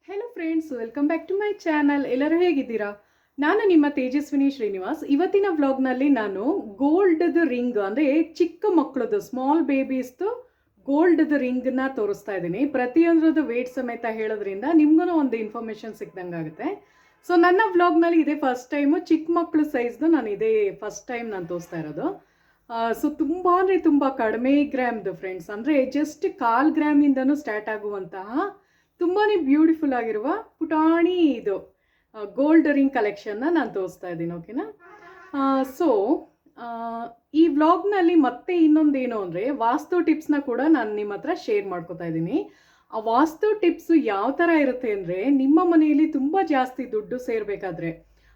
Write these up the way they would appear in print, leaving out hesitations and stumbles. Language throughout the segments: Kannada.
Hello friends, welcome back to my channel. ಎಲ್ಲರೂ ಹೇಗಿದ್ದೀರಾ? ನಾನು ನಿಮ್ಮ ತೇಜಸ್ವಿನಿ ಶ್ರೀನಿವಾಸ್. ಇವತ್ತಿನ ವ್ಲಾಗ್ನಲ್ಲಿ ನಾನು ಗೋಲ್ಡ್ದು ರಿಂಗ್ ಅಂದರೆ ಚಿಕ್ಕ ಮಕ್ಕಳದು ಸ್ಮಾಲ್ ಬೇಬೀಸ್ದು ಗೋಲ್ಡ್ದು ರಿಂಗ್ನ ತೋರಿಸ್ತಾ ಇದ್ದೀನಿ. ಪ್ರತಿಯೊಂದ್ರದ್ದು ವೇಟ್ ಸಮೇತ ಹೇಳೋದ್ರಿಂದ ನಿಮ್ಗೂ ಒಂದು ಇನ್ಫಾರ್ಮೇಷನ್ ಸಿಕ್ದಂಗೆ ಆಗುತ್ತೆ. ಸೊ ನನ್ನ ವ್ಲಾಗ್ನಲ್ಲಿ ಇದೇ ಫಸ್ಟ್ ಟೈಮು ಚಿಕ್ಕ ಮಕ್ಕಳು ಸೈಜ್ದು ನಾನು ಇದೇ ಫಸ್ಟ್ ಟೈಮ್ ನಾನು ತೋರಿಸ್ತಾ ಇರೋದು. ಸೊ ತುಂಬ ಅಂದರೆ ತುಂಬ ಕಡಿಮೆ ಗ್ರಾಮ್ದು ಫ್ರೆಂಡ್ಸ್, ಅಂದರೆ ಜಸ್ಟ್ 1/4 ಗ್ರಾಮಿಂದನೂ ಸ್ಟಾರ್ಟ್ ಆಗುವಂತಹ ತುಂಬಾ ಬ್ಯೂಟಿಫುಲ್ ಆಗಿರುವ ಪುಟಾಣಿ ಇದು ಗೋಲ್ಡ್ ರಿಂಗ್ ಕಲೆಕ್ಷನ್ನ ನಾನು ತೋರಿಸ್ತಾ ಇದ್ದೀನಿ. ಓಕೆನಾ? ಸೊ ಈ ವ್ಲಾಗ್ನಲ್ಲಿ ಮತ್ತೆ ಇನ್ನೊಂದೇನು ಅಂದರೆ ವಾಸ್ತು ಟಿಪ್ಸ್ನ ಕೂಡ ನಾನು ನಿಮ್ಮ ಹತ್ರ ಶೇರ್ ಮಾಡ್ಕೋತಾ ಇದ್ದೀನಿ. ಆ ವಾಸ್ತು ಟಿಪ್ಸು ಯಾವ ಥರ ಇರುತ್ತೆ ಅಂದರೆ, ನಿಮ್ಮ ಮನೆಯಲ್ಲಿ ತುಂಬ ಜಾಸ್ತಿ ದುಡ್ಡು ಸೇರಬೇಕಾದ್ರೆ,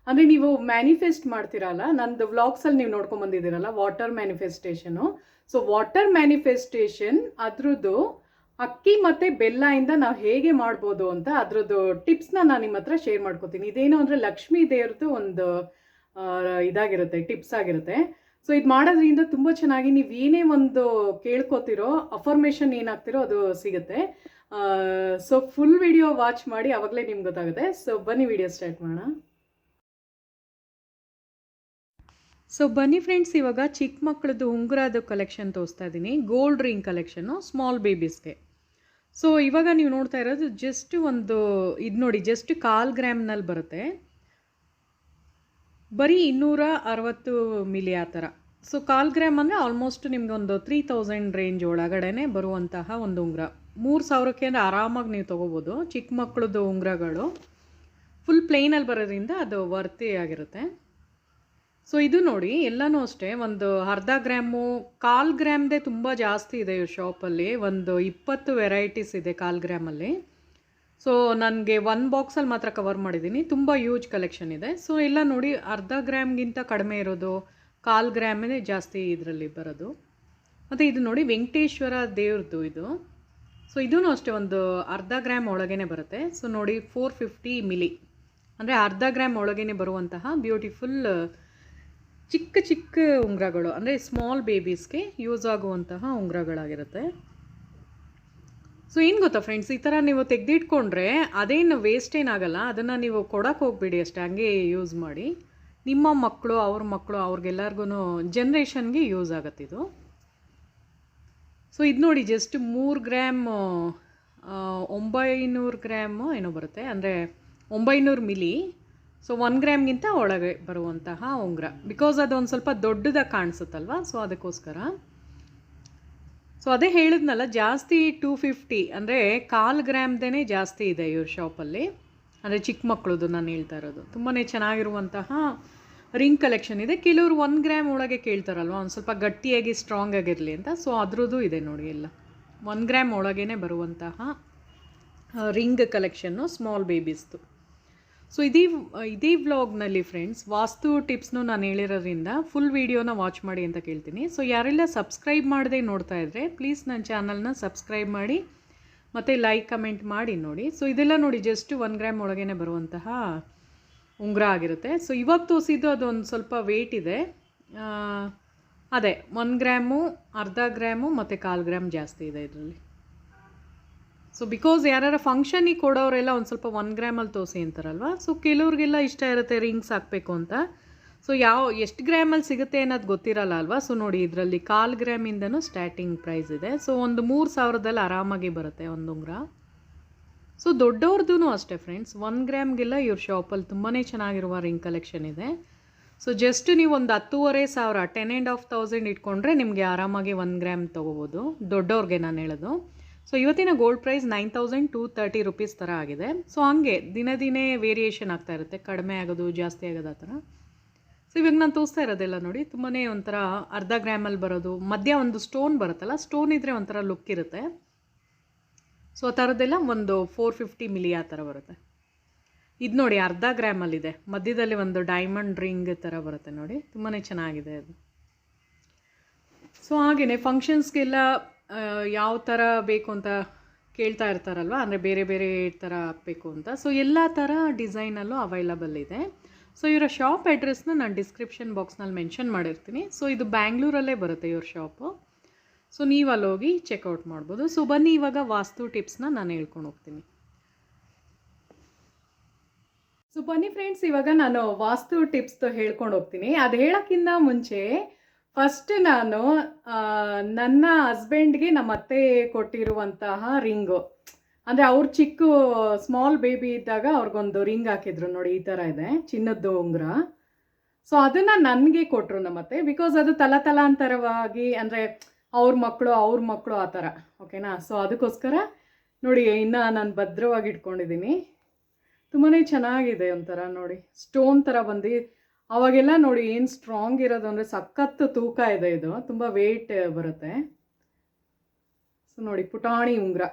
ಅಂದರೆ ನೀವು ಮ್ಯಾನಿಫೆಸ್ಟ್ ಮಾಡ್ತೀರಲ್ಲ, ನಂದು ವ್ಲಾಗ್ಸಲ್ಲಿ ನೀವು ನೋಡ್ಕೊಂಬಂದಿದ್ದೀರಲ್ಲ ವಾಟರ್ ಮ್ಯಾನಿಫೆಸ್ಟೇಷನು. ಸೊ ವಾಟರ್ ಮ್ಯಾನಿಫೆಸ್ಟೇಷನ್ ಅದ್ರದ್ದು ಅಕ್ಕಿ ಮತ್ತು ಬೆಲ್ಲದಿಂದ ನಾವು ಹೇಗೆ ಮಾಡ್ಬೋದು ಅಂತ ಅದ್ರದ್ದು ಟಿಪ್ಸ್ನ ನಾನು ನಿಮ್ಮ ಹತ್ರ ಶೇರ್ ಮಾಡ್ಕೋತೀನಿ. ಇದೇನು ಅಂದರೆ ಲಕ್ಷ್ಮೀ ದೇವ್ರದ್ದು ಒಂದು ಇದಾಗಿರುತ್ತೆ, ಟಿಪ್ಸ್ ಆಗಿರುತ್ತೆ. ಸೊ ಇದು ಮಾಡೋದ್ರಿಂದ ತುಂಬ ಚೆನ್ನಾಗಿ ನೀವು ಏನೇ ಒಂದು ಕೇಳ್ಕೊತಿರೋ ಅಫರ್ಮೇಷನ್ ಏನಾಗ್ತಿರೋ ಅದು ಸಿಗುತ್ತೆ. ಸೊ ಫುಲ್ ವಿಡಿಯೋ ವಾಚ್ ಮಾಡಿ, ಆವಾಗಲೇ ನಿಮ್ಗೆ ಗೊತ್ತಾಗುತ್ತೆ. ಸೊ ಬನ್ನಿ ವಿಡಿಯೋ ಸ್ಟಾರ್ಟ್ ಮಾಡೋಣ. ಸೊ ಬನ್ನಿ ಫ್ರೆಂಡ್ಸ್, ಇವಾಗ ಚಿಕ್ಕ ಮಕ್ಕಳದ್ದು ಉಂಗುರದ್ದು ಕಲೆಕ್ಷನ್ ತೋರಿಸ್ತಾ ಇದ್ದೀನಿ. ಗೋಲ್ಡ್ ರಿಂಗ್ ಕಲೆಕ್ಷನ್ನು ಸ್ಮಾಲ್ ಬೇಬೀಸ್ಗೆ. ಸೊ ಇವಾಗ ನೀವು ನೋಡ್ತಾ ಇರೋದು ಜಸ್ಟ್ ಒಂದು ಇದು ನೋಡಿ, ಜಸ್ಟ್ 1/4 ಗ್ರಾಮ್ನಲ್ಲಿ ಬರುತ್ತೆ, ಬರೀ 260 ಮಿಲಿ ಆ ಥರ. ಸೊ 1/4 ಗ್ರಾಮ್ ಅಂದರೆ ಆಲ್ಮೋಸ್ಟ್ ನಿಮ್ಗೆ ಒಂದು 3000 ರೇಂಜ್ ಒಳಗಡೆ ಬರುವಂತಹ ಒಂದು ಉಂಗುರ. 3000ಕ್ಕೆ ಅಂದರೆ ಆರಾಮಾಗಿ ನೀವು ತೊಗೋಬೋದು. ಚಿಕ್ಕ ಮಕ್ಕಳದ್ದು ಉಂಗುರಗಳು ಫುಲ್ ಪ್ಲೇನಲ್ಲಿ ಬರೋದ್ರಿಂದ ಅದು ವರ್ತಿ ಆಗಿರುತ್ತೆ. ಸೊ ಇದು ನೋಡಿ, ಎಲ್ಲನೂ ಅಷ್ಟೇ ಒಂದು 1/2 ಗ್ರಾಮು 1/4 ಗ್ರಾಮ್ದೇ ತುಂಬ ಜಾಸ್ತಿ ಇದೆ ಇವ್ರ ಶಾಪಲ್ಲಿ. ಒಂದು 20 ವೆರೈಟೀಸ್ ಇದೆ 1/4 ಗ್ರಾಮಲ್ಲಿ. ಸೊ ನನಗೆ 1 ಬಾಕ್ಸಲ್ಲಿ ಮಾತ್ರ ಕವರ್ ಮಾಡಿದ್ದೀನಿ, ತುಂಬ ಯೂಜ್ ಕಲೆಕ್ಷನ್ ಇದೆ. ಸೊ ಎಲ್ಲ ನೋಡಿ 1/2 ಗ್ರಾಮ್ಗಿಂತ ಕಡಿಮೆ ಇರೋದು 1/4 ಗ್ರಾಮೇ ಜಾಸ್ತಿ ಇದರಲ್ಲಿ ಬರೋದು. ಮತ್ತು ಇದು ನೋಡಿ ವೆಂಕಟೇಶ್ವರ ದೇವ್ರದ್ದು ಇದು. ಸೊ ಇದೂ ಅಷ್ಟೇ ಒಂದು 1/2 ಗ್ರಾಮ್ ಒಳಗೇ ಬರುತ್ತೆ. ಸೊ ನೋಡಿ 450 ಮಿಲಿ ಅಂದರೆ 1/2 ಗ್ರಾಮ್ ಒಳಗೇ ಬರುವಂತಹ ಬ್ಯೂಟಿಫುಲ್ ಚಿಕ್ಕ ಚಿಕ್ಕ ಉಂಗುರಗಳು, ಅಂದರೆ ಸ್ಮಾಲ್ ಬೇಬೀಸ್ಗೆ ಯೂಸ್ ಆಗುವಂತಹ ಉಂಗುರಗಳಾಗಿರುತ್ತೆ. ಸೊ ಏನು ಗೊತ್ತಾ ಫ್ರೆಂಡ್ಸ್, ಈ ಥರ ನೀವು ತೆಗೆದಿಟ್ಕೊಂಡ್ರೆ ಅದೇನು ವೇಸ್ಟ್ ಏನಾಗಲ್ಲ. ಅದನ್ನು ನೀವು ಕೊಡೋಕ್ಕೆ ಹೋಗ್ಬೇಡಿ, ಅಷ್ಟೇ ಹಂಗೆ ಯೂಸ್ ಮಾಡಿ. ನಿಮ್ಮ ಮಕ್ಕಳು ಅವ್ರ ಮಕ್ಕಳು ಅವ್ರಿಗೆಲ್ಲರಿಗೂ ಜನ್ರೇಷನ್ಗೆ ಯೂಸ್ ಆಗುತ್ತಿದು. ಸೊ ಇದು ನೋಡಿ ಜಸ್ಟ್ 3 ಗ್ರಾಮ್ 900 ಗ್ರಾಮು ಏನೋ ಬರುತ್ತೆ, ಅಂದರೆ 900 ಮಿಲಿ. ಸೊ 1 ಗ್ರಾಮ್ಗಿಂತ ಒಳಗೆ ಬರುವಂತಹ ಉಂಗುರ, ಬಿಕಾಸ್ ಅದೊಂದು ಸ್ವಲ್ಪ ದೊಡ್ಡದಾಗಿ ಕಾಣಿಸುತ್ತಲ್ವ, ಸೊ ಅದಕ್ಕೋಸ್ಕರ. ಸೊ ಅದೇ ಹೇಳಿದ್ನಲ್ಲ, ಜಾಸ್ತಿ 250 ಅಂದರೆ 1/4 ಗ್ರಾಮ್ದೇ ಜಾಸ್ತಿ ಇದೆ ಇವ್ರ ಶಾಪಲ್ಲಿ. ಅಂದರೆ ಚಿಕ್ಕ ಮಕ್ಕಳದು ನಾನು ಹೇಳ್ತಾ ಇರೋದು. ತುಂಬಾ ಚೆನ್ನಾಗಿರುವಂತಹ ರಿಂಗ್ ಕಲೆಕ್ಷನ್ ಇದೆ. ಕೆಲವರು 1 ಗ್ರಾಮ್ ಒಳಗೆ ಕೇಳ್ತಾರಲ್ವ, ಒಂದು ಸ್ವಲ್ಪ ಗಟ್ಟಿಯಾಗಿ ಸ್ಟ್ರಾಂಗ್ ಆಗಿರಲಿ ಅಂತ. ಸೊ ಅದ್ರದ್ದು ಇದೆ ನೋಡಿ, ಎಲ್ಲ 1 ಗ್ರಾಮ್ ಒಳಗೇ ಬರುವಂತಹ ರಿಂಗ್ ಕಲೆಕ್ಷನ್ನು ಸ್ಮಾಲ್ ಬೇಬೀಸ್ದು. ಸೊ ಇದೇ ವ್ಲಾಗ್ನಲ್ಲಿ ಫ್ರೆಂಡ್ಸ್ ವಾಸ್ತು ಟಿಪ್ಸ್ನು ನಾನು ಹೇಳಿರೋದ್ರಿಂದ ಫುಲ್ ವೀಡಿಯೋನ ವಾಚ್ ಮಾಡಿ ಅಂತ ಕೇಳ್ತೀನಿ. ಸೊ ಯಾರೆಲ್ಲ ಸಬ್ಸ್ಕ್ರೈಬ್ ಮಾಡದೆ ನೋಡ್ತಾ ಇದ್ದರೆ ಪ್ಲೀಸ್ ನನ್ನ ಚಾನಲ್ನ ಸಬ್ಸ್ಕ್ರೈಬ್ ಮಾಡಿ ಮತ್ತು ಲೈಕ್ ಕಮೆಂಟ್ ಮಾಡಿ ನೋಡಿ. ಸೊ ಇದೆಲ್ಲ ನೋಡಿ ಜಸ್ಟ್ 1 ಗ್ರಾಮ್ ಒಳಗೇ ಬರುವಂತಹ ಉಂಗುರ ಆಗಿರುತ್ತೆ. ಸೊ ಇವಾಗ ತೋರಿಸಿದ್ದು ಅದೊಂದು ಸ್ವಲ್ಪ ವೆಯ್ಟ್ ಇದೆ, ಅದೇ 1 ಗ್ರಾಮು 1/2 ಗ್ರಾಮು ಮತ್ತು 1/4 ಗ್ರಾಮ್ ಜಾಸ್ತಿ ಇದೆ ಇದರಲ್ಲಿ. ಸೊ ಬಿಕಾಸ್ ಯಾರು ಫಂಕ್ಷನಿಗೆ ಕೊಡೋರೆಲ್ಲ ಒಂದು ಸ್ವಲ್ಪ 1 ಗ್ರಾಮಲ್ಲಿ ತೋರಿಸಿ ಅಂತಾರಲ್ವ. ಸೊ ಕೆಲವ್ರಿಗೆಲ್ಲ ಇಷ್ಟ ಇರುತ್ತೆ ರಿಂಗ್ಸ್ ಹಾಕಬೇಕು ಅಂತ. ಸೊ ಎಷ್ಟು ಗ್ರಾಮಲ್ಲಿ ಸಿಗುತ್ತೆ ಅನ್ನೋದು ಗೊತ್ತಿರಲ್ಲ ಅಲ್ವಾ. ಸೊ ನೋಡಿ ಇದರಲ್ಲಿ 1/4 ಗ್ರಾಮಿಂದನೂ ಸ್ಟಾರ್ಟಿಂಗ್ ಪ್ರೈಸ್ ಇದೆ. ಸೊ ಒಂದು 3000ದಲ್ಲಿ ಆರಾಮಾಗಿ ಬರುತ್ತೆ ಒಂದು ಉಂಗುರ. ಸೊ ದೊಡ್ಡವ್ರದ್ದು ಅಷ್ಟೇ ಫ್ರೆಂಡ್ಸ್, 1 ಗ್ರಾಮ್ಗೆಲ್ಲ ಇವ್ರ ಶಾಪಲ್ಲಿ ತುಂಬಾ ಚೆನ್ನಾಗಿರುವ ರಿಂಗ್ ಕಲೆಕ್ಷನ್ ಇದೆ. ಸೊ ಜಸ್ಟ್ ನೀವು ಒಂದು 10,500 10,500 ಇಟ್ಕೊಂಡ್ರೆ ನಿಮಗೆ ಆರಾಮಾಗಿ 1 ಗ್ರಾಮ್ ತೊಗೋಬೋದು, ದೊಡ್ಡವ್ರಿಗೆ ನಾನು ಹೇಳೋದು. ಸೊ ಇವತ್ತಿನ ಗೋಲ್ಡ್ ಪ್ರೈಸ್ 9230 ರುಪೀಸ್ ಥರ ಆಗಿದೆ. ಸೊ ಹಂಗೆ ದಿನೇ ವೇರಿಯೇಷನ್ ಆಗ್ತಾ ಇರುತ್ತೆ, ಕಡಿಮೆ ಆಗೋದು ಜಾಸ್ತಿ ಆಗೋದು ಆ ಥರ. ಸೊ ಇವಾಗ ನಾನು ತೋರಿಸ್ತಾ ಇರೋದೆಲ್ಲ ನೋಡಿ ತುಂಬಾ ಒಂಥರ 1/2 ಗ್ರಾಮಲ್ಲಿ ಬರೋದು, ಮಧ್ಯ ಒಂದು ಸ್ಟೋನ್ ಬರುತ್ತಲ್ಲ, ಸ್ಟೋನ್ ಇದ್ದರೆ ಒಂಥರ ಲುಕ್ ಇರುತ್ತೆ. ಸೊ ಆ ಥರದ್ದೆಲ್ಲ ಒಂದು 450 ಮಿಲಿ ಆ ಥರ ಬರುತ್ತೆ. ಇದು ನೋಡಿ 1/2 ಗ್ರಾಮಲ್ಲಿದೆ, ಮಧ್ಯದಲ್ಲಿ ಒಂದು ಡೈಮಂಡ್ ರಿಂಗ್ ಥರ ಬರುತ್ತೆ ನೋಡಿ, ತುಂಬಾ ಚೆನ್ನಾಗಿದೆ ಅದು. ಸೊ ಹಾಗೆಯೇ ಫಂಕ್ಷನ್ಸ್ಗೆಲ್ಲ ಯಾವ ಥರ ಬೇಕು ಅಂತ ಕೇಳ್ತಾ ಇರ್ತಾರಲ್ವ, ಅಂದರೆ ಬೇರೆ ಬೇರೆ ಥರ ಹಾಕಬೇಕು ಅಂತ. ಸೊ ಎಲ್ಲ ಥರ ಡಿಸೈನಲ್ಲೂ ಅವೈಲಬಲ್ ಇದೆ. ಸೊ ಇವರ ಶಾಪ್ ಅಡ್ರೆಸ್ನ ನಾನು ಡಿಸ್ಕ್ರಿಪ್ಷನ್ ಬಾಕ್ಸ್ನಲ್ಲಿ ಮೆನ್ಷನ್ ಮಾಡಿರ್ತೀನಿ. ಸೊ ಇದು ಬ್ಯಾಂಗ್ಳೂರಲ್ಲೇ ಬರುತ್ತೆ ಇವ್ರ ಶಾಪು. ಸೊ ನೀವು ಅಲ್ಲಿ ಹೋಗಿ ಚೆಕ್ಔಟ್ ಮಾಡ್ಬೋದು. ಸೊ ಬನ್ನಿ ಇವಾಗ ವಾಸ್ತು ಟಿಪ್ಸ್ನ ನಾನು ಹೇಳ್ಕೊಂಡು ಹೋಗ್ತೀನಿ. ಸೊ ಬನ್ನಿ ಫ್ರೆಂಡ್ಸ್, ಇವಾಗ ನಾನು ವಾಸ್ತು ಟಿಪ್ಸ್ ಹೇಳ್ಕೊಂಡು ಹೋಗ್ತೀನಿ. ಅದು ಹೇಳೋಕ್ಕಿಂತ ಮುಂಚೆ ಫಸ್ಟ್ ನಾನು ನನ್ನ ಹಸ್ಬೆಂಡ್ಗೆ ನಮ್ಮ ಅತ್ತೆ ಕೊಟ್ಟಿರುವಂತಹ ರಿಂಗು, ಅಂದರೆ ಅವ್ರ ಚಿಕ್ಕ ಸ್ಮಾಲ್ ಬೇಬಿ ಇದ್ದಾಗ ಅವ್ರಿಗೊಂದು ರಿಂಗ್ ಹಾಕಿದ್ರು ನೋಡಿ, ಈ ಥರ ಇದೆ ಚಿನ್ನದ್ದು ಉಂಗುರ. ಸೊ ಅದನ್ನು ನನಗೆ ಕೊಟ್ಟರು ನಮ್ಮತ್ತೆ, ಬಿಕಾಸ್ ಅದು ತಲಾಂತರವಾಗಿ ಅಂದರೆ ಅವ್ರ ಮಕ್ಕಳು ಆ ಥರ, ಓಕೆನಾ. ಸೊ ಅದಕ್ಕೋಸ್ಕರ ನೋಡಿ ಇನ್ನು ನಾನು ಭದ್ರವಾಗಿ ಇಟ್ಕೊಂಡಿದ್ದೀನಿ. ತುಂಬಾ ಚೆನ್ನಾಗಿದೆ, ಒಂಥರ ನೋಡಿ ಸ್ಟೋನ್ ಥರ ಬಂದು. ಅವಾಗೆಲ್ಲ ನೋಡಿ ಏನು ಸ್ಟ್ರಾಂಗ್ ಇರೋದು ಅಂದರೆ ಸಖತ್ತು ತೂಕ ಇದೆ, ಇದು ತುಂಬ ವೆಯ್ಟ್ ಬರುತ್ತೆ. ಸೊ ನೋಡಿ ಪುಟಾಣಿ ಉಂಗುರ,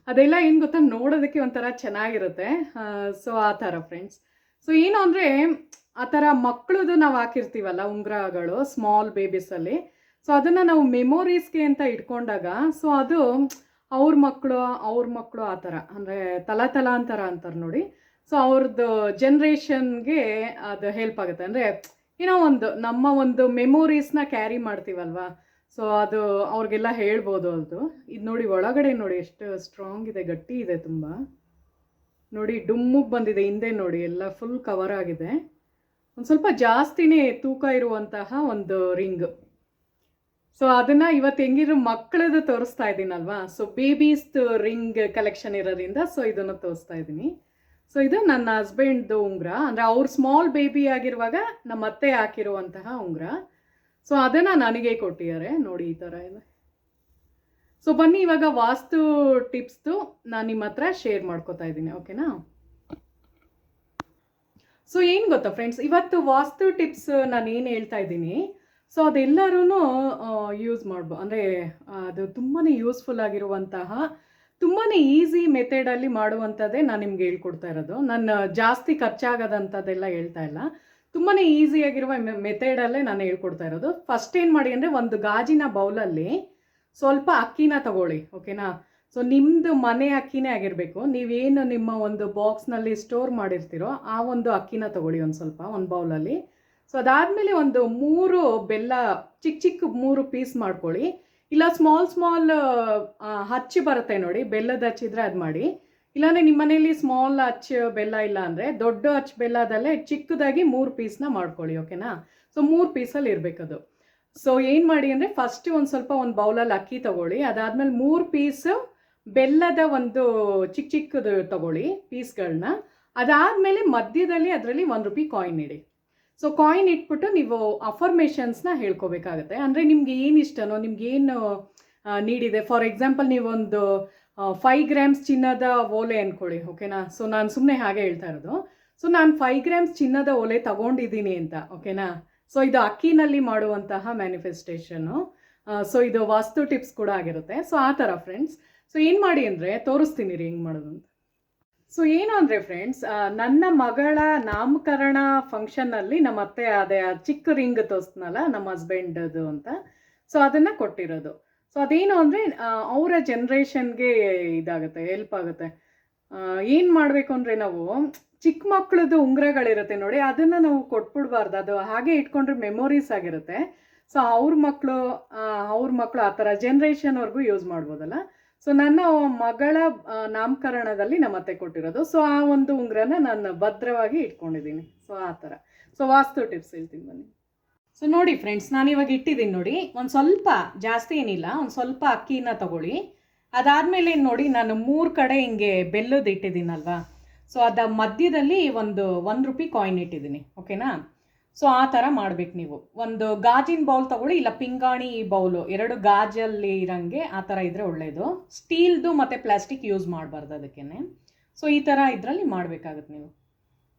ಅದೆಲ್ಲ ಏನು ಗೊತ್ತಾ, ನೋಡೋದಕ್ಕೆ ಒಂಥರ ಚೆನ್ನಾಗಿರುತ್ತೆ. ಸೊ ಆ ಥರ ಫ್ರೆಂಡ್ಸ್. ಸೊ ಏನು ಅಂದರೆ ಆ ಥರ ಮಕ್ಕಳದು ನಾವು ಹಾಕಿರ್ತೀವಲ್ಲ ಉಂಗುರಗಳು ಸ್ಮಾಲ್ ಬೇಬೀಸಲ್ಲಿ, ಸೊ ಅದನ್ನು ನಾವು ಮೆಮೊರೀಸ್ಗೆ ಅಂತ ಇಟ್ಕೊಂಡಾಗ ಸೊ ಅದು ಅವ್ರ ಮಕ್ಕಳು ಆ ಥರ, ಅಂದರೆ ತಲಾಂತರ ಅಂತಾರೆ ನೋಡಿ. ಸೊ ಅವ್ರದ್ದು ಜನ್ರೇಷನ್ಗೆ ಅದು ಹೆಲ್ಪ್ ಆಗುತ್ತೆ, ಅಂದರೆ ಏನೋ ನಮ್ಮ ಒಂದು ಮೆಮೊರೀಸ್ನ ಕ್ಯಾರಿ ಮಾಡ್ತೀವಲ್ವ. ಸೊ ಅದು ಅವ್ರಿಗೆಲ್ಲ ಹೇಳ್ಬೋದು ಅದು. ಇದು ನೋಡಿ ಒಳಗಡೆ ನೋಡಿ ಎಷ್ಟು ಸ್ಟ್ರಾಂಗ್ ಇದೆ, ಗಟ್ಟಿ ಇದೆ ತುಂಬ. ನೋಡಿ ಡುಮ್ಮಿಗೆ ಬಂದಿದೆ ಹಿಂದೆ ನೋಡಿ, ಎಲ್ಲ ಫುಲ್ ಕವರ್ ಆಗಿದೆ. ಒಂದು ಸ್ವಲ್ಪ ಜಾಸ್ತಿನೇ ತೂಕ ಇರುವಂತಹ ಒಂದು ರಿಂಗ್. ಸೊ ಅದನ್ನು ಇವತ್ತು ಹೆಂಗಿದ್ರು ಮಕ್ಕಳದು ತೋರಿಸ್ತಾ ಇದ್ದೀನಲ್ವಾ. ಸೊ ಬೇಬೀಸ್ದು ರಿಂಗ್ ಕಲೆಕ್ಷನ್ ಇರೋದ್ರಿಂದ ಸೊ ಇದನ್ನು ತೋರಿಸ್ತಾ ಇದ್ದೀನಿ. ಸೊ ಇದು ನನ್ನ ಹಸ್ಬೆಂಡ್ದು ಉಂಗುರ, ಅಂದರೆ ಅವ್ರು ಸ್ಮಾಲ್ ಬೇಬಿ ಆಗಿರುವಾಗ ನಮ್ಮ ಅತ್ತೆ ಹಾಕಿರುವಂತಹ ಉಂಗುರ. ಸೊ ಅದನ್ನು ನನಗೆ ಕೊಟ್ಟಿದ್ದಾರೆ ನೋಡಿ, ಈ ಥರ ಇದೆ. ಸೊ ಬನ್ನಿ ಇವಾಗ ವಾಸ್ತು ಟಿಪ್ಸ್ದು ನಾನು ನಿಮ್ಮ ಹತ್ರ ಶೇರ್ ಮಾಡ್ಕೋತಾ ಇದ್ದೀನಿ, ಓಕೆನಾ. ಸೊ ಏನು ಗೊತ್ತಾ ಫ್ರೆಂಡ್ಸ್, ಇವತ್ತು ವಾಸ್ತು ಟಿಪ್ಸ್ ನಾನು ಏನು ಹೇಳ್ತಾ ಇದ್ದೀನಿ ಸೊ ಅದೆಲ್ಲರೂ ಯೂಸ್ ಮಾಡ್ಬೋದು, ಅಂದರೆ ಅದು ತುಂಬಾ ಯೂಸ್ಫುಲ್ ಆಗಿರುವಂತಹ ತುಂಬಾ ಈಸಿ ಮೆಥಡಲ್ಲಿ ಮಾಡುವಂಥದ್ದೇ ನಾನು ನಿಮ್ಗೆ ಹೇಳ್ಕೊಡ್ತಾ ಇರೋದು. ನಾನು ಜಾಸ್ತಿ ಖರ್ಚಾಗೋದಂಥದ್ದೆಲ್ಲ ಹೇಳ್ತಾ ಇಲ್ಲ, ತುಂಬಾ ಈಸಿಯಾಗಿರುವ ಮೆಥಡಲ್ಲೇ ನಾನು ಹೇಳ್ಕೊಡ್ತಾ ಇರೋದು. ಫಸ್ಟ್ ಏನು ಮಾಡಿ ಅಂದರೆ ಒಂದು ಗಾಜಿನ ಬೌಲಲ್ಲಿ ಸ್ವಲ್ಪ ಅಕ್ಕಿನ ತಗೊಳ್ಳಿ, ಓಕೆನಾ. ಸೊ ನಿಮ್ಮದು ಮನೆ ಅಕ್ಕಿನೇ ಆಗಿರಬೇಕು, ನೀವೇನು ನಿಮ್ಮ ಒಂದು ಬಾಕ್ಸ್ನಲ್ಲಿ ಸ್ಟೋರ್ ಮಾಡಿರ್ತೀರೋ ಆ ಒಂದು ಅಕ್ಕಿನ ತಗೊಳ್ಳಿ ಒಂದು ಬೌಲಲ್ಲಿ. ಸೊ ಅದಾದಮೇಲೆ ಒಂದು 3 ಬೆಲ್ಲ ಚಿಕ್ಕ 3 ಪೀಸ್ ಮಾಡ್ಕೊಳ್ಳಿ, ಇಲ್ಲ ಸ್ಮಾಲ್ ಹಚ್ಚು ಬರುತ್ತೆ ನೋಡಿ, ಬೆಲ್ಲದ ಹಚ್ಚಿದ್ರೆ ಅದು ಮಾಡಿ. ಇಲ್ಲಾಂದರೆ ನಿಮ್ಮ ಮನೇಲಿ ಸ್ಮಾಲ್ ಹಚ್ಚು ಬೆಲ್ಲ ಇಲ್ಲ ಅಂದರೆ ದೊಡ್ಡ ಹಚ್ಚು ಬೆಲ್ಲದಲ್ಲೇ ಚಿಕ್ಕದಾಗಿ 3 ಪೀಸ್ನ ಮಾಡ್ಕೊಳ್ಳಿ, ಓಕೆನಾ. ಸೊ 3 ಪೀಸಲ್ಲಿ ಇರಬೇಕದು. ಸೊ ಏನು ಮಾಡಿ ಅಂದರೆ ಫಸ್ಟ್ ಒಂದು ಬೌಲಲ್ಲಿ ಅಕ್ಕಿ ತಗೊಳ್ಳಿ, ಅದಾದಮೇಲೆ 3 ಪೀಸು ಬೆಲ್ಲದ ಒಂದು ಚಿಕ್ಕದು ತಗೊಳ್ಳಿ ಪೀಸ್ಗಳನ್ನ. ಅದಾದಮೇಲೆ ಮಧ್ಯದಲ್ಲಿ ಅದರಲ್ಲಿ ₹1 ಕಾಯಿನ್ ಇಡಿ. ಸೊ ಕಾಯಿನ್ ಇಟ್ಬಿಟ್ಟು ನೀವು ಅಫರ್ಮೇಷನ್ಸ್ನ ಹೇಳ್ಕೋಬೇಕಾಗತ್ತೆ, ಅಂದರೆ ನಿಮ್ಗೆ ಏನು ಇಷ್ಟನೋ, ನಿಮ್ಗೆ ಏನು ನೀಡಿದೆ. ಫಾರ್ ಎಕ್ಸಾಂಪಲ್ ನೀವೊಂದು 5 ಗ್ರಾಮ್ಸ್ ಚಿನ್ನದ ಓಲೆ ಅಂದ್ಕೊಳ್ಳಿ, ಓಕೆನಾ. ಸೊ ನಾನು ಸುಮ್ಮನೆ ಹಾಗೆ ಹೇಳ್ತಾ ಇರೋದು. ಸೊ ನಾನು 5 ಗ್ರಾಮ್ಸ್ ಚಿನ್ನದ ಓಲೆ ತಗೊಂಡಿದ್ದೀನಿ ಅಂತ, ಓಕೆನಾ. ಸೊ ಇದು ಅಕ್ಕಿನಲ್ಲಿ ಮಾಡುವಂತಹ ಮ್ಯಾನಿಫೆಸ್ಟೇಷನ್ನು. ಸೊ ಇದು ವಾಸ್ತು ಟಿಪ್ಸ್ ಕೂಡ ಆಗಿರುತ್ತೆ. ಸೊ ಆ ಥರ ಫ್ರೆಂಡ್ಸ್. ಸೊ ಏನು ಮಾಡಿ ಅಂದರೆ ತೋರಿಸ್ತೀನಿ ರೀ ಹೆಂಗೆ ಮಾಡೋದು ಅಂತ. ಸೊ ಏನು ಅಂದರೆ ಫ್ರೆಂಡ್ಸ್, ನನ್ನ ಮಗಳ ನಾಮಕರಣ ಫಂಕ್ಷನ್ನಲ್ಲಿ ನಮ್ಮ ಅತ್ತೆ ಅದೇ ಚಿಕ್ಕ ರಿಂಗ್ ತೋರಿಸ್ನಲ್ಲ ನಮ್ಮ ಹಸ್ಬೆಂಡದು ಅಂತ, ಸೊ ಅದನ್ನು ಕೊಟ್ಟಿರೋದು. ಸೊ ಅದೇನು ಅಂದರೆ ಅವರ ಜನ್ರೇಷನ್ಗೆ ಇದಾಗುತ್ತೆ, ಹೆಲ್ಪ್ ಆಗುತ್ತೆ. ಏನು ಮಾಡಬೇಕು ಅಂದರೆ ನಾವು ಚಿಕ್ಕ ಮಕ್ಕಳದು ಉಂಗುರಗಳಿರುತ್ತೆ ನೋಡಿ, ಅದನ್ನು ನಾವು ಕೊಟ್ಬಿಡ್ಬಾರ್ದು, ಅದು ಹಾಗೆ ಇಟ್ಕೊಂಡ್ರೆ ಮೆಮೊರೀಸ್ ಆಗಿರುತ್ತೆ. ಸೊ ಅವ್ರ ಮಕ್ಕಳು ಆ ಥರ ಜನ್ರೇಷನ್ವರೆಗೂ ಯೂಸ್ ಮಾಡ್ಬೋದಲ್ಲ. ಸೊ ನನ್ನ ಮಗಳ ನಾಮಕರಣದಲ್ಲಿ ನಮ್ಮ ಅತ್ತೆ ಕೊಟ್ಟಿರೋದು. ಸೊ ಆ ಒಂದು ಉಂಗುರನ ನಾನು ಭದ್ರವಾಗಿ ಇಟ್ಕೊಂಡಿದ್ದೀನಿ. ಸೊ ಆ ಥರ. ಸೊ ವಾಸ್ತು ಟಿಪ್ಸ್ ಹೇಳ್ತೀನಿ ಬನ್ನಿ. ಸೊ ನೋಡಿ ಫ್ರೆಂಡ್ಸ್, ನಾನಿವಾಗ ಇಟ್ಟಿದ್ದೀನಿ ನೋಡಿ, ಒಂದು ಸ್ವಲ್ಪ ಜಾಸ್ತಿ ಏನಿಲ್ಲ, ಒಂದು ಸ್ವಲ್ಪ ಅಕ್ಕಿನ ತಗೊಳ್ಳಿ. ಅದಾದಮೇಲೆ ನೋಡಿ ನಾನು 3 ಕಡೆ ಹಿಂಗೆ ಬೆಲ್ಲದ ಇಟ್ಟಿದ್ದೀನಲ್ವಾ. ಸೊ ಅದ ಮಧ್ಯದಲ್ಲಿ ₹1 ಕಾಯಿನ್ ಇಟ್ಟಿದ್ದೀನಿ, ಓಕೆನಾ. ಸೊ ಆ ಥರ ಮಾಡ್ಬೇಕು ನೀವು. ಒಂದು ಗಾಜಿನ ಬೌಲ್ ತಗೊಳ್ಳಿ, ಇಲ್ಲ ಪಿಂಗಾಣಿ ಬೌಲು, 2 ಗಾಜಲ್ಲಿ ಇರೋಂಗೆ ಆ ಥರ ಇದ್ದರೆ ಒಳ್ಳೆಯದು. ಸ್ಟೀಲ್ದು ಮತ್ತು ಪ್ಲಾಸ್ಟಿಕ್ ಯೂಸ್ ಮಾಡಬಾರ್ದು ಅದಕ್ಕೇ. ಸೊ ಈ ಥರ ಇದರಲ್ಲಿ ಮಾಡಬೇಕಾಗುತ್ತೆ ನೀವು,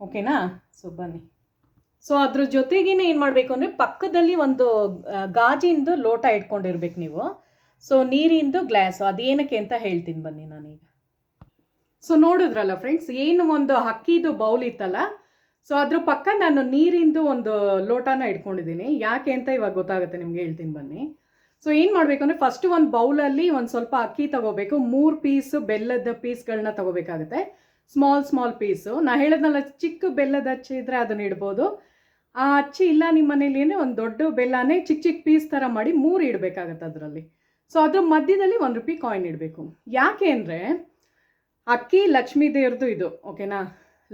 ಓಕೆನಾ. ಸೊ ಬನ್ನಿ. ಸೊ ಅದ್ರ ಜೊತೆಗೇನೆ ಏನು ಮಾಡಬೇಕು ಅಂದರೆ ಪಕ್ಕದಲ್ಲಿ ಒಂದು ಗಾಜಿಂದು ಲೋಟ ಇಟ್ಕೊಂಡಿರ್ಬೇಕು ನೀವು. ಸೊ ನೀರಿಂದು ಗ್ಲಾಸು, ಅದೇನಕ್ಕೆ ಅಂತ ಹೇಳ್ತೀನಿ ಬನ್ನಿ ನಾನೀಗ. ಸೊ ನೋಡಿದ್ರಲ್ಲ ಫ್ರೆಂಡ್ಸ್, ಏನು ಒಂದು ಅಕ್ಕಿದು ಬೌಲ್ ಇತ್ತಲ್ಲ, ಸೊ ಅದ್ರ ಪಕ್ಕ ನಾನು ನೀರಿಂದು ಒಂದು ಲೋಟನ ಇಟ್ಕೊಂಡಿದ್ದೀನಿ. ಯಾಕೆ ಅಂತ ಇವಾಗ ಗೊತ್ತಾಗುತ್ತೆ ನಿಮಗೆ, ಹೇಳ್ತೀನಿ ಬನ್ನಿ. ಸೊ ಏನು ಮಾಡಬೇಕು ಅಂದರೆ ಫಸ್ಟ್ ಒಂದು ಬೌಲಲ್ಲಿ ಒಂದು ಸ್ವಲ್ಪ ಅಕ್ಕಿ ತಗೋಬೇಕು, 3 ಪೀಸು ಬೆಲ್ಲದ ಪೀಸ್ಗಳನ್ನ ತಗೋಬೇಕಾಗುತ್ತೆ, ಸ್ಮಾಲ್ ಪೀಸು. ನಾ ಹೇಳಿದ್ನಲ್ಲ ಚಿಕ್ಕ ಬೆಲ್ಲದ ಹಚ್ಚಿ ಇದ್ದರೆ ಅದನ್ನ ಇಡ್ಬೋದು. ಆ ಅಚ್ಚಿ ಇಲ್ಲ ನಿಮ್ಮ ಮನೇಲಿ ಒಂದು ದೊಡ್ಡ ಬೆಲ್ಲನೇ ಚಿಕ್ಕ ಪೀಸ್ ಥರ ಮಾಡಿ 3 ಇಡಬೇಕಾಗತ್ತೆ ಅದರಲ್ಲಿ. ಸೊ ಅದ್ರ ಮಧ್ಯದಲ್ಲಿ ₹1 ಕಾಯಿನ್ ಇಡಬೇಕು. ಯಾಕೆ ಅಂದರೆ ಅಕ್ಕಿ ಲಕ್ಷ್ಮೀ ದೇವ್ರದ್ದು ಇದು, ಓಕೆನಾ.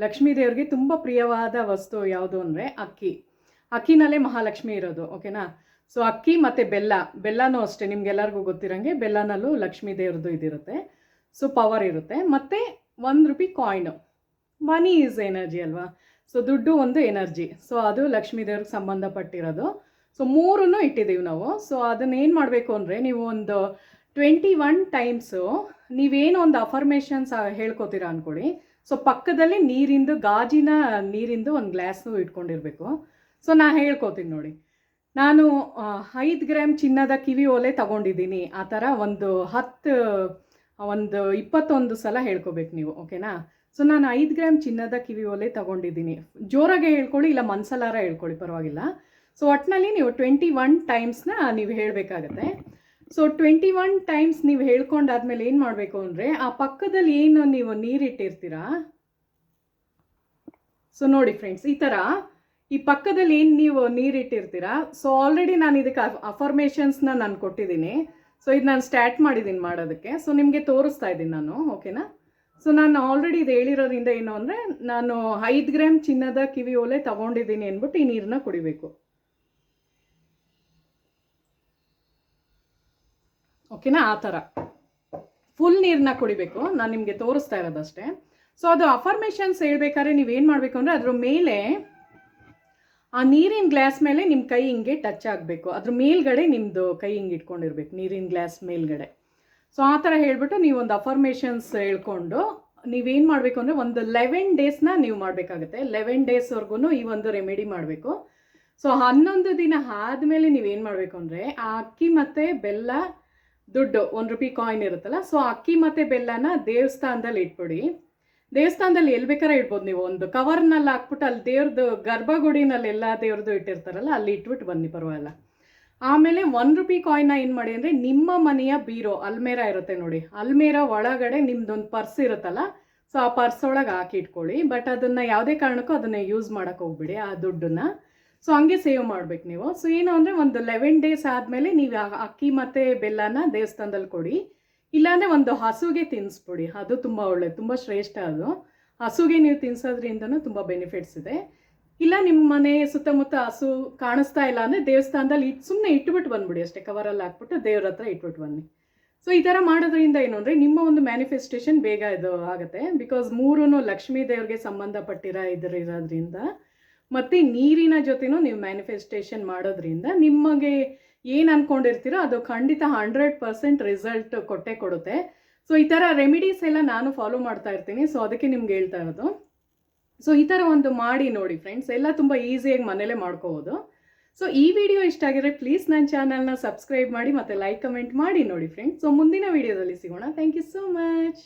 ಲಕ್ಷ್ಮೀ ದೇವ್ರಿಗೆ ತುಂಬ ಪ್ರಿಯವಾದ ವಸ್ತು ಯಾವುದು ಅಂದರೆ ಅಕ್ಕಿನಲ್ಲೇ ಮಹಾಲಕ್ಷ್ಮಿ ಇರೋದು, ಓಕೆನಾ. ಸೊ ಅಕ್ಕಿ ಮತ್ತು ಬೆಲ್ಲನೂ ಅಷ್ಟೇ, ನಿಮ್ಗೆಲ್ಲರಿಗೂ ಗೊತ್ತಿರೋಂಗೆ ಬೆಲ್ಲನಲ್ಲೂ ಲಕ್ಷ್ಮೀ ದೇವ್ರದ್ದು ಇದಿರುತ್ತೆ. ಸೊ ಪವರ್ ಇರುತ್ತೆ. ಮತ್ತು ₹1 ಕಾಯಿನು, ಮನಿ ಈಸ್ ಎನರ್ಜಿ ಅಲ್ವಾ. ಸೊ ದುಡ್ಡು ಒಂದು ಎನರ್ಜಿ, ಸೊ ಅದು ಲಕ್ಷ್ಮೀ ದೇವ್ರಿಗೆ ಸಂಬಂಧಪಟ್ಟಿರೋದು. ಸೊ ಮೂರನ್ನು ಇಟ್ಟಿದ್ದೀವಿ ನಾವು. ಸೊ ಅದನ್ನೇನು ಮಾಡಬೇಕು ಅಂದರೆ, ನೀವು ಒಂದು 21 ಟೈಮ್ಸು ನೀವೇನೋ ಒಂದು ಅಫರ್ಮೇಷನ್ಸ್ ಹೇಳ್ಕೊತೀರಾ ಅಂದ್ಕೊಳ್ಳಿ. ಸೊ ಪಕ್ಕದಲ್ಲಿ ಗಾಜಿನ ನೀರಿಂದು ಒಂದು ಗ್ಲಾಸು ಇಟ್ಕೊಂಡಿರಬೇಕು. ಸೊ ನಾನು ಹೇಳ್ಕೊತೀನಿ ನೋಡಿ. ನಾನು 5 ಗ್ರಾಮ್ ಚಿನ್ನದ ಕಿವಿ ಓಲೆ ತಗೊಂಡಿದ್ದೀನಿ, ಆ ಥರ ಒಂದು 21 ಸಲ ಹೇಳ್ಕೊಬೇಕು ನೀವು, ಓಕೆನಾ. ಸೊ ನಾನು 5 ಗ್ರಾಮ್ ಚಿನ್ನದ ಕಿವಿ ಓಲೆ ತಗೊಂಡಿದ್ದೀನಿ. ಜೋರಾಗೆ ಹೇಳ್ಕೊಳ್ಳಿ, ಇಲ್ಲ ಮನ್ಸಲಾರ ಹೇಳ್ಕೊಳ್ಳಿ, ಪರವಾಗಿಲ್ಲ. ಸೊ ಒಟ್ಟಿನಲ್ಲಿ ನೀವು 21 ಟೈಮ್ಸ್ನ ನೀವು ಹೇಳಬೇಕಾಗತ್ತೆ. ಸೊ 21 ಟೈಮ್ಸ್ ನೀವು ಹೇಳ್ಕೊಂಡಾದ್ಮೇಲೆ ಏನು ಮಾಡಬೇಕು ಅಂದರೆ, ಆ ಪಕ್ಕದಲ್ಲಿ ಏನು ನೀವು ನೀರಿಟ್ಟಿರ್ತೀರಾ, ಸೊ ನೋಡಿ ಫ್ರೆಂಡ್ಸ್, ಈ ಥರ ಈ ಪಕ್ಕದಲ್ಲಿ ಏನು ನೀವು ನೀರಿಟ್ಟಿರ್ತೀರಾ, ಸೊ ಆಲ್ರೆಡಿ ನಾನು ಇದಕ್ಕೆ ಅಫರ್ಮೇಷನ್ಸ್ನ ನಾನು ಕೊಟ್ಟಿದ್ದೀನಿ. ಸೊ ಇದು ನಾನು ಸ್ಟಾರ್ಟ್ ಮಾಡಿದ್ದೀನಿ ಮಾಡೋದಕ್ಕೆ. ಸೊ ನಿಮಗೆ ತೋರಿಸ್ತಾ ಇದ್ದೀನಿ ನಾನು, ಓಕೆನಾ. ಸೊ ನಾನು ಆಲ್ರೆಡಿ ಇದು ಹೇಳಿರೋದ್ರಿಂದ ಏನು ಅಂದರೆ, ನಾನು 5 ಗ್ರಾಮ್ ಚಿನ್ನದ ಕಿವಿ ಓಲೆ ತಗೊಂಡಿದ್ದೀನಿ ಅಂದ್ಬಿಟ್ಟು ಈ ನೀರನ್ನ ಕುಡಿಬೇಕು, ಓಕೆನಾ. ಆ ಥರ ಫುಲ್ ನೀರನ್ನ ಕುಡಿಬೇಕು. ನಾನು ನಿಮಗೆ ತೋರಿಸ್ತಾ ಇರೋದಷ್ಟೇ. ಸೊ ಅದು ಅಫರ್ಮೇಷನ್ಸ್ ಹೇಳ್ಬೇಕಾದ್ರೆ ನೀವೇನು ಮಾಡಬೇಕು ಅಂದರೆ, ಅದ್ರ ಮೇಲೆ ಆ ನೀರಿನ ಗ್ಲಾಸ್ ಮೇಲೆ ನಿಮ್ಮ ಕೈ ಹಿಂಗೆ ಟಚ್ ಆಗಬೇಕು. ಅದ್ರ ಮೇಲ್ಗಡೆ ನಿಮ್ಮದು ಕೈ ಹಿಂಗೆ ಇಟ್ಕೊಂಡಿರ್ಬೇಕು, ನೀರಿನ ಗ್ಲಾಸ್ ಮೇಲ್ಗಡೆ. ಸೊ ಆ ಥರ ಹೇಳ್ಬಿಟ್ಟು ನೀವು ಒಂದು ಅಫರ್ಮೇಷನ್ಸ್ ಹೇಳ್ಕೊಂಡು ನೀವೇನು ಮಾಡಬೇಕು ಅಂದರೆ, ಒಂದು 11 ಡೇಸ್ನ ನೀವು ಮಾಡಬೇಕಾಗುತ್ತೆ. 11 ಡೇಸ್ವರೆಗೂ ಈ ಒಂದು ರೆಮಿಡಿ ಮಾಡಬೇಕು. ಸೊ 11 ದಿನ ಆದಮೇಲೆ ನೀವೇನು ಮಾಡಬೇಕು ಅಂದರೆ, ಆ ಅಕ್ಕಿ ಮತ್ತು ಬೆಲ್ಲ ದುಡ್ಡು ₹1 ಕಾಯಿನ್ ಇರುತ್ತಲ್ಲ, ಸೊ ಅಕ್ಕಿ ಮತ್ತು ಬೆಲ್ಲನ ದೇವಸ್ಥಾನದಲ್ಲಿ ಇಟ್ಬಿಡಿ. ದೇವಸ್ಥಾನದಲ್ಲಿ ಎಲ್ಲಿ ಬೇಕಾದ್ರೆ ಇಡ್ಬೋದು ನೀವು. ಒಂದು ಕವರ್ನಲ್ಲಿ ಹಾಕ್ಬಿಟ್ಟು ಅಲ್ಲಿ ದೇವ್ರದ್ದು ಗರ್ಭಗುಡಿನಲ್ಲಿ ಎಲ್ಲ ದೇವ್ರದ್ದು ಇಟ್ಟಿರ್ತಾರಲ್ಲ, ಅಲ್ಲಿ ಇಟ್ಬಿಟ್ಟು ಬನ್ನಿ, ಪರವಾಗಿಲ್ಲ. ಆಮೇಲೆ ₹1 ಕಾಯಿನ್ನ ಏನು ಮಾಡಿ ಅಂದರೆ, ನಿಮ್ಮ ಮನೆಯ ಬೀರೋ ಅಲ್ಮೇರಾ ಇರುತ್ತೆ ನೋಡಿ, ಅಲ್ಮೇರಾ ಒಳಗಡೆ ನಿಮ್ದೊಂದು ಪರ್ಸ್ ಇರುತ್ತಲ್ಲ, ಸೊ ಆ ಪರ್ಸ್ ಒಳಗೆ ಹಾಕಿ ಇಟ್ಕೊಳ್ಳಿ. ಬಟ್ ಅದನ್ನು ಯಾವುದೇ ಕಾರಣಕ್ಕೂ ಅದನ್ನು ಯೂಸ್ ಮಾಡೋಕ್ಕೆ ಹೋಗ್ಬಿಡಿ, ಆ ದುಡ್ಡನ್ನು. ಸೊ ಹಂಗೆ ಸೇವ್ ಮಾಡ್ಬೇಕು ನೀವು. ಸೊ ಏನು ಅಂದರೆ, ಒಂದು 11 ಡೇಸ್ ಆದಮೇಲೆ ನೀವು ಅಕ್ಕಿ ಮತ್ತು ಬೆಲ್ಲನ ದೇವಸ್ಥಾನದಲ್ಲಿ ಕೊಡಿ. ಇಲ್ಲಾಂದರೆ ಒಂದು ಹಸುಗೆ ತಿನ್ನಿಸ್ಬಿಡಿ, ಅದು ತುಂಬ ಒಳ್ಳೆಯದು, ತುಂಬ ಶ್ರೇಷ್ಠ ಅದು. ಹಸುಗೆ ನೀವು ತಿನ್ನಿಸೋದ್ರಿಂದನೂ ತುಂಬ ಬೆನಿಫಿಟ್ಸ್ ಇದೆ. ಇಲ್ಲ ನಿಮ್ಮ ಮನೆ ಸುತ್ತಮುತ್ತ ಹಸು ಕಾಣಿಸ್ತಾ ಇಲ್ಲ ಅಂದರೆ ದೇವಸ್ಥಾನದಲ್ಲಿ ಸುಮ್ಮನೆ ಇಟ್ಬಿಟ್ಟು ಬಂದ್ಬಿಡಿ ಅಷ್ಟೇ, ಕವರಲ್ಲಿ ಹಾಕ್ಬಿಟ್ಟು ದೇವ್ರ ಹತ್ರ ಇಟ್ಬಿಟ್ಟು ಬನ್ನಿ. ಸೊ ಈ ಥರ ಮಾಡೋದ್ರಿಂದ ಏನು ಅಂದರೆ, ನಿಮ್ಮ ಒಂದು ಮ್ಯಾನಿಫೆಸ್ಟೇಷನ್ ಬೇಗ ಇದು ಆಗುತ್ತೆ. ಬಿಕಾಸ್ ಮೂರೂ ಲಕ್ಷ್ಮೀ ದೇವ್ರಿಗೆ ಇರೋದ್ರಿಂದ ಮತ್ತು ನೀರಿನ ಜೊತೆನೂ ನೀವು ಮ್ಯಾನಿಫೆಸ್ಟೇಷನ್ ಮಾಡೋದ್ರಿಂದ ನಿಮಗೆ ಏನು ಅಂದ್ಕೊಂಡಿರ್ತೀರೋ ಅದು ಖಂಡಿತ 100% ರಿಸಲ್ಟ್ ಕೊಟ್ಟೇ ಕೊಡುತ್ತೆ. ಸೊ ಈ ಥರ ರೆಮಿಡೀಸ್ ಎಲ್ಲ ನಾನು ಫಾಲೋ ಮಾಡ್ತಾ ಇರ್ತೀನಿ. ಸೊ ಅದಕ್ಕೆ ನಿಮ್ಗೆ ಹೇಳ್ತಾ ಇರೋದು. ಸೊ ಈ ಥರ ಒಂದು ಮಾಡಿ ನೋಡಿ ಫ್ರೆಂಡ್ಸ್, ಎಲ್ಲ ತುಂಬ ಈಸಿಯಾಗಿ ಮನೇಲೇ ಮಾಡ್ಕೋಬೋದು. ಸೊ ಈ ವಿಡಿಯೋ ಇಷ್ಟ ಆಗಿದ್ರೆ ಪ್ಲೀಸ್ ನನ್ನ ಚಾನಲ್ನ ಸಬ್ಸ್ಕ್ರೈಬ್ ಮಾಡಿ ಮತ್ತು ಲೈಕ್ ಕಮೆಂಟ್ ಮಾಡಿ ನೋಡಿ ಫ್ರೆಂಡ್ಸ್. ಸೊ ಮುಂದಿನ ವಿಡಿಯೋದಲ್ಲಿ ಸಿಗೋಣ. Thank you so much.